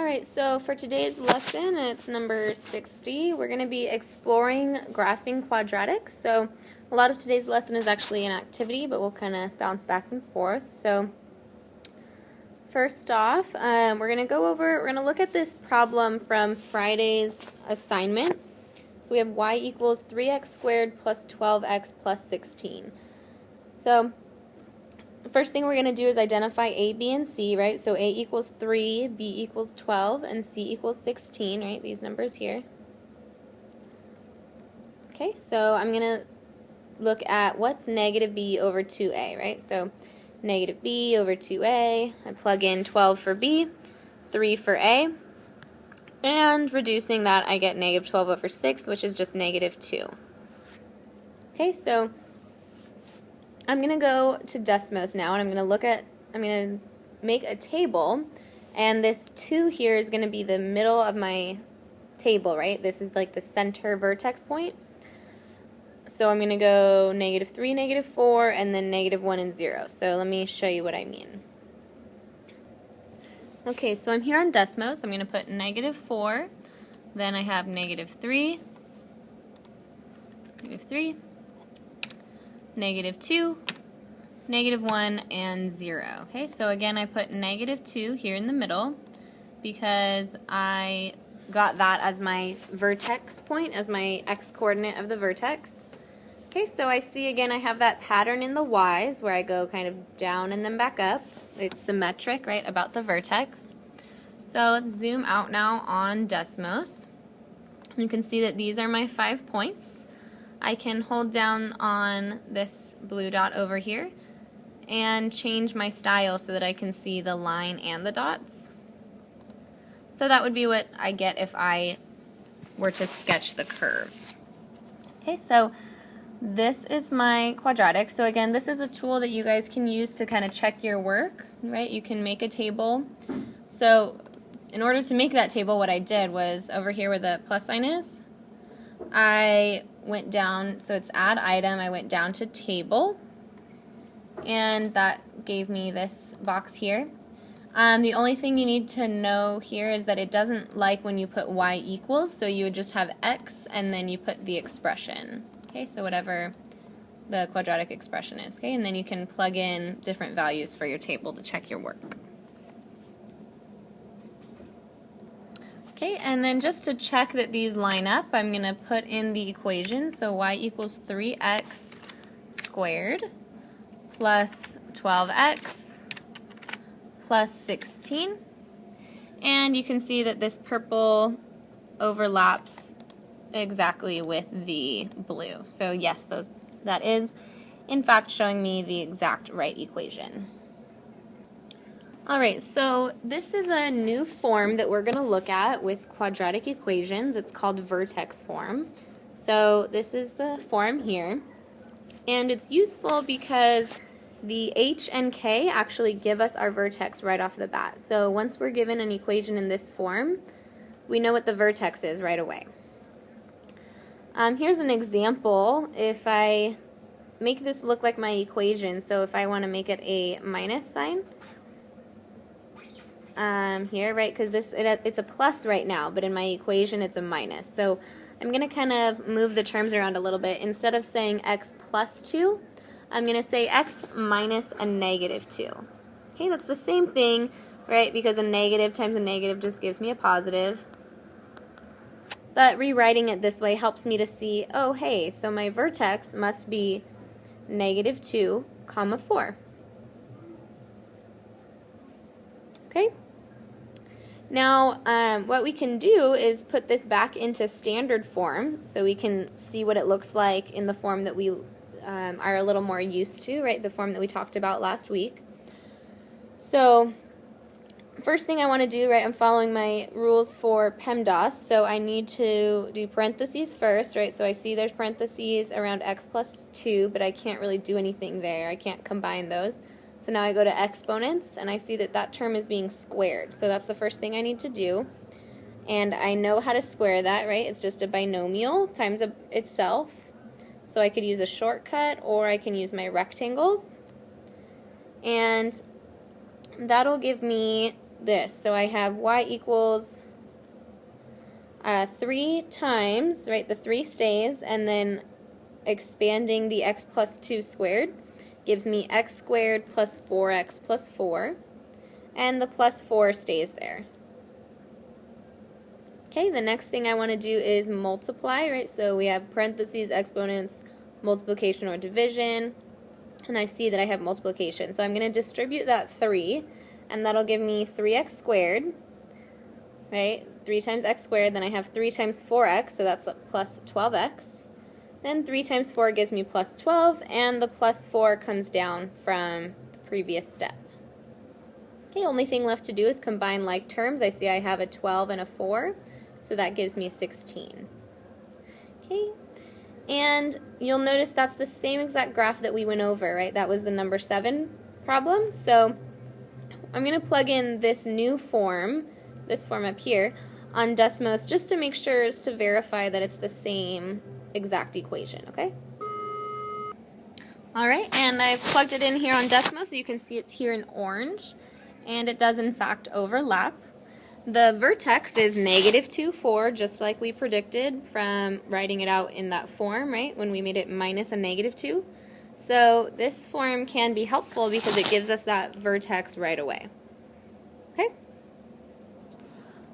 Alright, so for today's lesson, it's number 60, we're going to be exploring graphing quadratics. So a lot of today's lesson is actually an activity, but we'll kind of bounce back and forth. So first off, we're going to look at this problem from Friday's assignment. So we have y equals 3x squared plus 12x plus 16. So the first thing we're going to do is identify a, b, and c, right? So a equals 3, b equals 12, and c equals 16, right? These numbers here. Okay, so I'm going to look at what's negative b over 2a, right? So negative b over 2a, I plug in 12 for b, 3 for a, and reducing that I get negative 12 over 6, which is just negative 2. Okay, so I'm going to go to Dimos now, and I'm going to make a table, and this 2 here is going to be the middle of my table, right? This is like the center vertex point. So I'm going to go negative 3, negative 4, and then negative 1 and 0. So let me show you what I mean. Okay, so I'm here on Dimos. I'm going to put negative 4, then I have negative 3, negative 2, negative 1, and 0. Okay, so again I put negative 2 here in the middle because I got that as my vertex point, as my x-coordinate of the vertex. Okay, so I see again I have that pattern in the y's where I go kind of down and then back up. It's symmetric, right, about the vertex. So let's zoom out now on Dimos. You can see that these are my 5 points. I can hold down on this blue dot over here and change my style so that I can see the line and the dots. So that would be what I get if I were to sketch the curve. Okay, so this is my quadratic. So again, this is a tool that you guys can use to kind of check your work, right? You can make a table. So in order to make that table, what I did was over here where the plus sign is, I went down, so it's add item, I went down to table, and that gave me this box here. The only thing you need to know here is that it doesn't like when you put y equals, so you would just have x and then you put the expression. Okay, so whatever the quadratic expression is, okay, and then you can plug in different values for your table to check your work. Okay, and then just to check that these line up, I'm going to put in the equation. So y equals 3x squared plus 12x plus 16. And you can see that this purple overlaps exactly with the blue. So yes, that is in fact showing me the exact right equation. Alright, so this is a new form that we're going to look at with quadratic equations. It's called Vertex Form. So this is the form here. And it's useful because the h and k actually give us our vertex right off the bat. So once we're given an equation in this form, we know what the vertex is right away. Here's an example. If I make this look like my equation, so if I want to make it a minus sign, here, right, because it's a plus right now, but in my equation it's a minus. So I'm going to kind of move the terms around a little bit. Instead of saying x plus 2, I'm going to say x minus a negative 2. Okay, that's the same thing, right, because a negative times a negative just gives me a positive. But rewriting it this way helps me to see, oh, hey, so my vertex must be negative 2, comma 4. Okay? Now, what we can do is put this back into standard form so we can see what it looks like in the form that we are a little more used to, right? The form that we talked about last week. So, first thing I want to do, right, I'm following my rules for PEMDAS, so I need to do parentheses first, right? So I see there's parentheses around x plus 2, but I can't really do anything there. I can't combine those. So now I go to exponents, and I see that that term is being squared. So that's the first thing I need to do. And I know how to square that, right? It's just a binomial times itself. So I could use a shortcut, or I can use my rectangles. And that'll give me this. So I have y equals 3 times, right, the 3 stays, and then expanding the x plus 2 squared gives me x squared plus 4x plus 4, and the plus 4 stays there. Okay, the next thing I want to do is multiply, right? So we have parentheses, exponents, multiplication or division, and I see that I have multiplication. So I'm going to distribute that 3, and that'll give me 3x squared, right? 3 times x squared, then I have 3 times 4x, so that's plus 12x. Then 3 times 4 gives me plus 12, and the plus 4 comes down from the previous step. Okay, only thing left to do is combine like terms. I see I have a 12 and a 4, so that gives me 16. Okay, and you'll notice that's the same exact graph that we went over, right? That was the number 7 problem. So I'm going to plug in this new form, this form up here, on Desmos just to make sure, just to verify that it's the same exact equation, okay? Alright, and I've plugged it in here on Desmos, so you can see it's here in orange, and it does in fact overlap. The vertex is -2, 4, just like we predicted from writing it out in that form, right, when we made it minus a -2. So this form can be helpful because it gives us that vertex right away. Okay?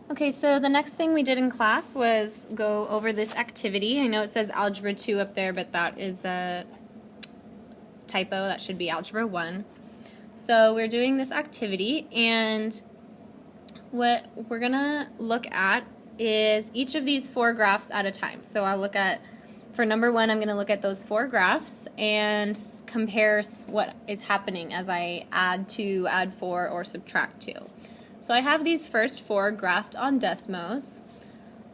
Okay, so the next thing we did in class was go over this activity. I know it says Algebra 2 up there, but that is a typo. That should be Algebra 1. So we're doing this activity, and what we're going to look at is each of these 4 graphs at a time. So I'll look at, for number 1, I'm going to look at those 4 graphs and compare what is happening as I add 2, add 4, or subtract 2. So I have these first 4 graphed on Desmos,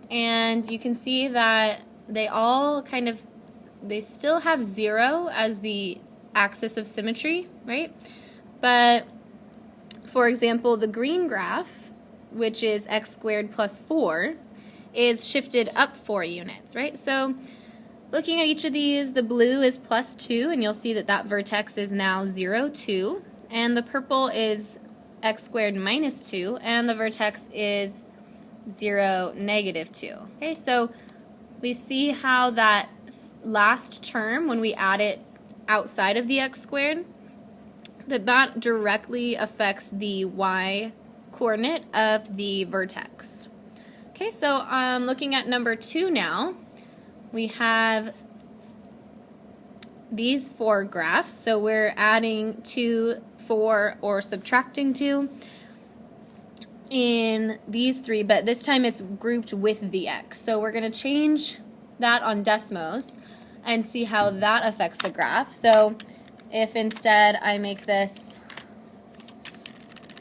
and you can see that they all they still have 0 as the axis of symmetry, right? But, for example, the green graph, which is x squared plus 4, is shifted up 4 units, right? So looking at each of these, the blue is plus 2, and you'll see that that vertex is now 0, 2, and the purple is x squared minus 2, and the vertex is 0, -2. Okay, so we see how that last term, when we add it outside of the x squared, that directly affects the y coordinate of the vertex. Okay, so looking at number 2 now, we have these 4 graphs, so we're adding 2, 4, or subtracting 2 in these 3, but this time it's grouped with the x. So we're going to change that on Desmos and see how that affects the graph. So if instead I make this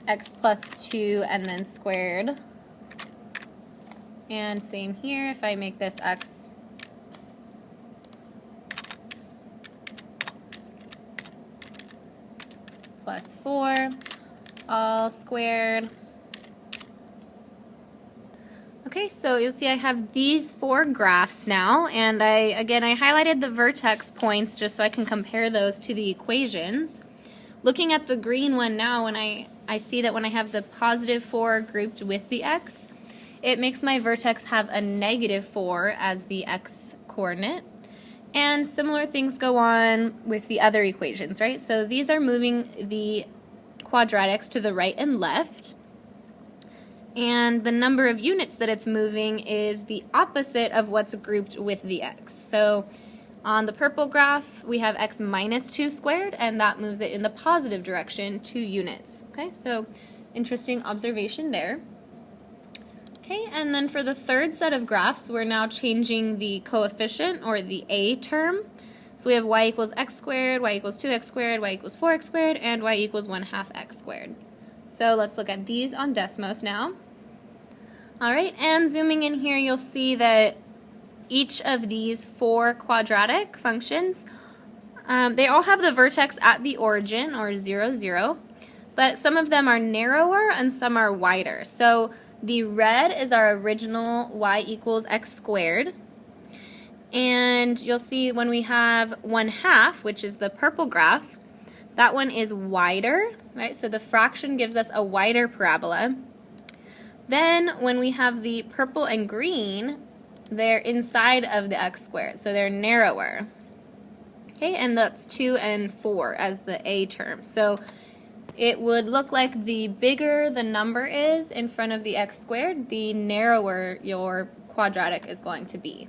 x plus 2 and then squared, and same here, if I make this x plus 4, all squared. Okay, so you'll see I have these 4 graphs now, and I highlighted the vertex points just so I can compare those to the equations. Looking at the green one now, when I see that when I have the positive 4 grouped with the x, it makes my vertex have a -4 as the x coordinate. And similar things go on with the other equations, right? So these are moving the quadratics to the right and left, and the number of units that it's moving is the opposite of what's grouped with the x. So on the purple graph, we have x minus 2 squared, and that moves it in the positive direction, 2 units. Okay, so interesting observation there. Okay, and then for the third set of graphs, we're now changing the coefficient, or the a term. So we have y equals x squared, y equals 2x squared, y equals 4x squared, and y equals 1/2 x squared. So let's look at these on Desmos now. Alright, and zooming in here, you'll see that each of these 4 quadratic functions, they all have the vertex at the origin, or 0, 0, but some of them are narrower and some are wider. So the red is our original y equals x squared, and you'll see when we have 1/2, which is the purple graph, that one is wider, right? So the fraction gives us a wider parabola. Then when we have the purple and green, they're inside of the x squared, so they're narrower. Okay, and that's 2 and 4 as the A term. So it would look like the bigger the number is in front of the x squared, the narrower your quadratic is going to be.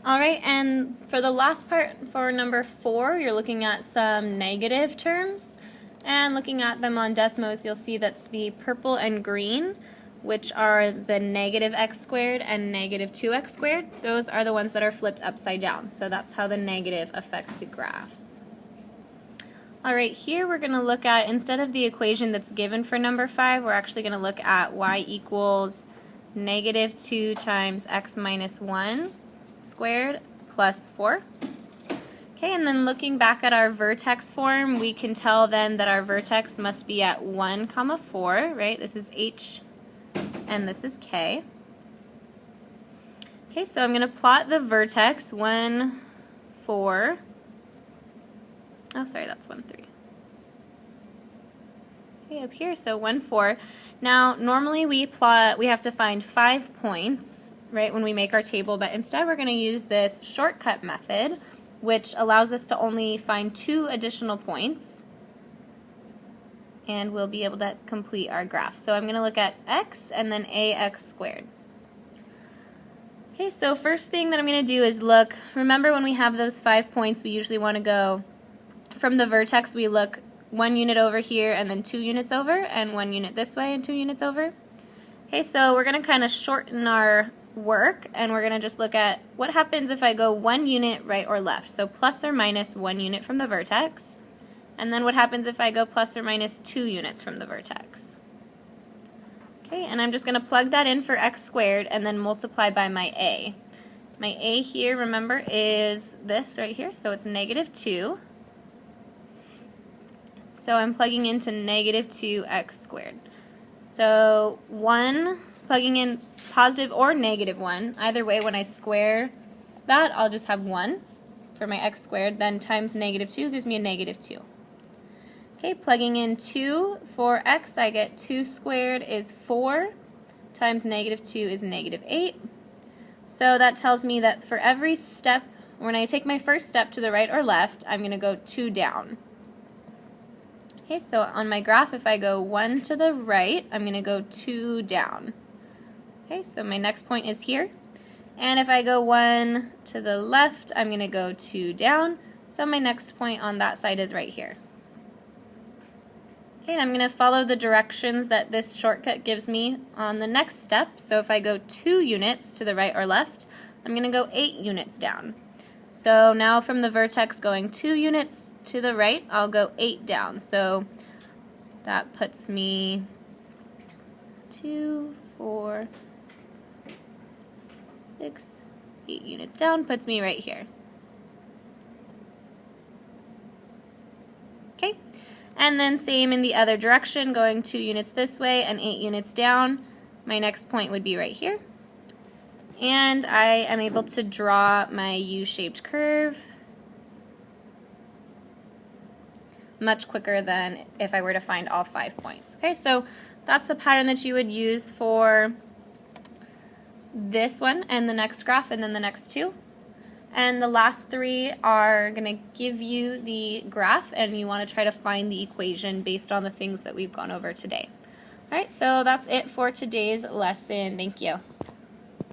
Alright, and for the last part, for number 4, you're looking at some negative terms. And looking at them on Desmos, you'll see that the purple and green, which are the negative x squared and negative 2x squared, those are the ones that are flipped upside down. So that's how the negative affects the graphs. Alright, here we're going to look at, instead of the equation that's given for number 5, we're actually going to look at y equals negative 2 times x minus 1 squared plus 4. Okay, and then looking back at our vertex form, we can tell then that our vertex must be at 1, 4, right? This is h and this is k. Okay, so I'm going to plot the vertex 1, 4. Oh, sorry, that's 1, 3. Okay, up here, so 1, 4. Now, normally we have to find 5 points, right, when we make our table, but instead we're going to use this shortcut method, which allows us to only find 2 additional points, and we'll be able to complete our graph. So I'm going to look at x and then ax squared. Okay, so first thing that I'm going to do is look, remember when we have those 5 points, we usually want to go from the vertex, we look 1 unit over here and then 2 units over, and 1 unit this way and 2 units over. Okay, so we're going to kind of shorten our work, and we're going to just look at what happens if I go 1 unit right or left. So plus or minus 1 unit from the vertex. And then what happens if I go plus or minus 2 units from the vertex. Okay, and I'm just going to plug that in for x squared and then multiply by my a. My a here, remember, is this right here, so it's negative 2. So I'm plugging into negative 2x squared. So 1, plugging in positive or negative 1. Either way, when I square that, I'll just have 1 for my x squared. Then times negative 2 gives me a negative 2. Okay, plugging in 2 for x, I get 2 squared is 4 times negative 2 is negative 8. So that tells me that for every step, when I take my first step to the right or left, I'm going to go 2 down. Okay, so on my graph, if I go 1 to the right, I'm going to go 2 down. Okay, so my next point is here. And if I go 1 to the left, I'm going to go 2 down. So my next point on that side is right here. Okay, and I'm going to follow the directions that this shortcut gives me on the next step. So if I go 2 units to the right or left, I'm going to go 8 units down. So now from the vertex going 2 units to the right, I'll go 8 down. So that puts me 2, 4, 6, 8 units down, puts me right here. Okay, and then same in the other direction, going 2 units this way and 8 units down. My next point would be right here. And I am able to draw my U-shaped curve much quicker than if I were to find all 5 points. Okay, so that's the pattern that you would use for this one and the next graph and then the next 2. And the last 3 are going to give you the graph, and you want to try to find the equation based on the things that we've gone over today. Alright, so that's it for today's lesson. Thank you.